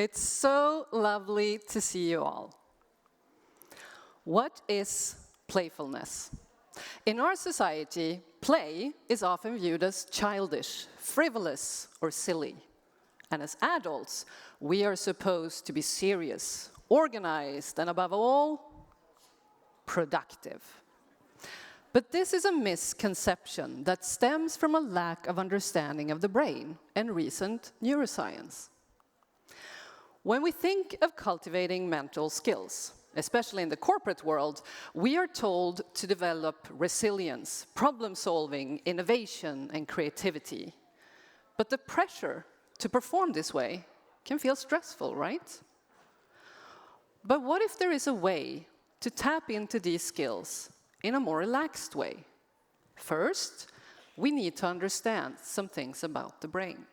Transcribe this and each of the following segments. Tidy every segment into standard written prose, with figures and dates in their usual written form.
It's so lovely to see you all. What is playfulness? In our society, play is often viewed as childish, frivolous, or silly. And as adults, we are supposed to be serious, organized, and above all, productive. But this is a misconception that stems from a lack of understanding of the brain and recent neuroscience. When we think of cultivating mental skills, especially in the corporate world, we are told to develop resilience, problem-solving, innovation, and creativity. But the pressure to perform this way can feel stressful, right? But what if there is a way to tap into these skills in a more relaxed way? First, we need to understand some things about the brain.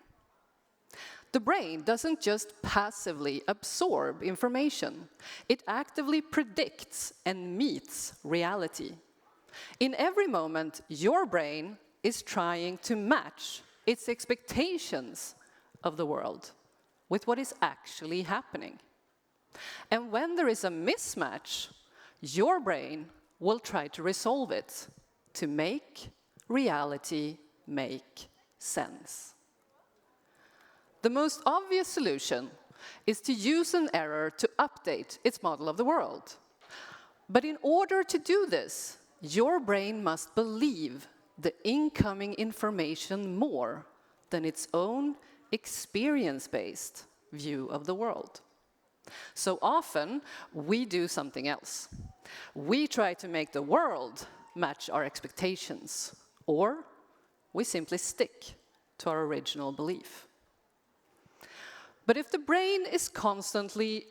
The brain doesn't just passively absorb information. It actively predicts and meets reality. In every moment, your brain is trying to match its expectations of the world with what is actually happening. And when there is a mismatch, your brain will try to resolve it to make reality make sense. The most obvious solution is to use an error to update its model of the world. But in order to do this, your brain must believe the incoming information more than its own experience-based view of the world. So often, we do something else. We try to make the world match our expectations, or we simply stick to our original belief. But if the brain is constantly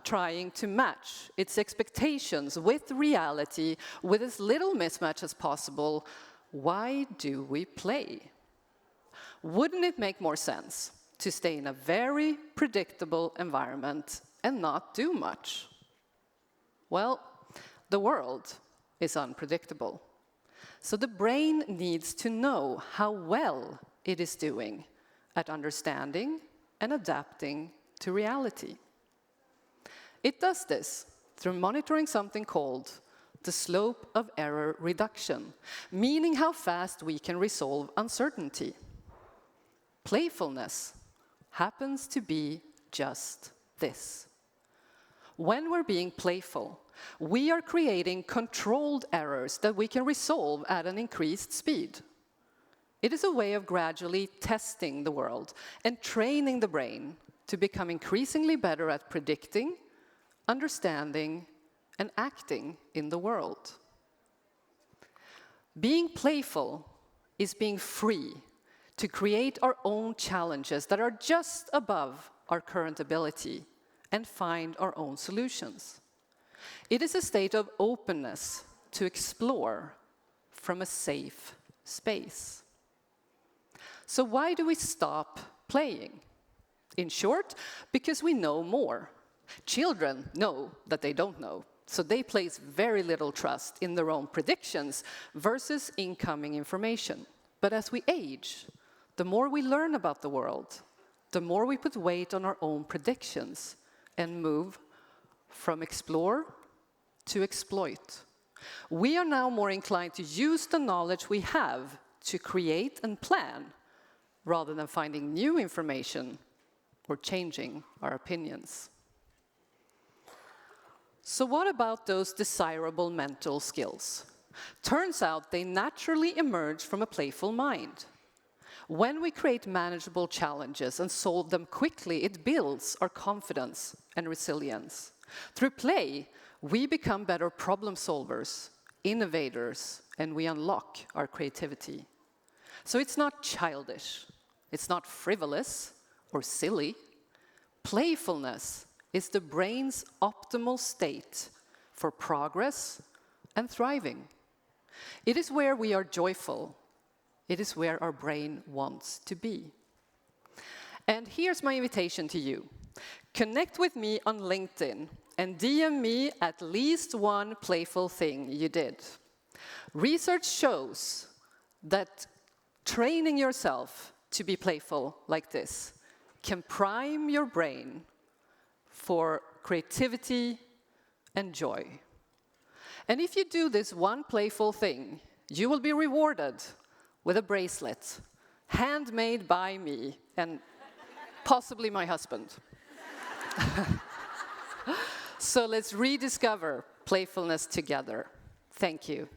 trying to match its expectations with reality with as little mismatch as possible, why do we play? Wouldn't it make more sense to stay in a very predictable environment and not do much? Well, the world is unpredictable. So the brain needs to know how well it is doing at understanding and adapting to reality. It does this through monitoring something called the slope of error reduction, meaning how fast we can resolve uncertainty. Playfulness happens to be just this. When we're being playful, we are creating controlled errors that we can resolve at an increased speed. It is a way of gradually testing the world and training the brain to become increasingly better at predicting, understanding, and acting in the world. Being playful is being free to create our own challenges that are just above our current ability and find our own solutions. It is a state of openness to explore from a safe space. So why do we stop playing? In short, because we know more. Children know that they don't know, so they place very little trust in their own predictions versus incoming information. But as we age, the more we learn about the world, the more we put weight on our own predictions and move from explore to exploit. We are now more inclined to use the knowledge we have to create and plan, rather than finding new information or changing our opinions. So what about those desirable mental skills? Turns out they naturally emerge from a playful mind. When we create manageable challenges and solve them quickly, it builds our confidence and resilience. Through play, we become better problem solvers, innovators, and we unlock our creativity. So it's not childish. It's not frivolous or silly. Playfulness is the brain's optimal state for progress and thriving. It is where we are joyful. It is where our brain wants to be. And here's my invitation to you. Connect with me on LinkedIn and DM me at least one playful thing you did. Research shows that training yourself to be playful like this can prime your brain for creativity and joy. And if you do this one playful thing, you will be rewarded with a bracelet, handmade by me and possibly my husband. So let's rediscover playfulness together. Thank you.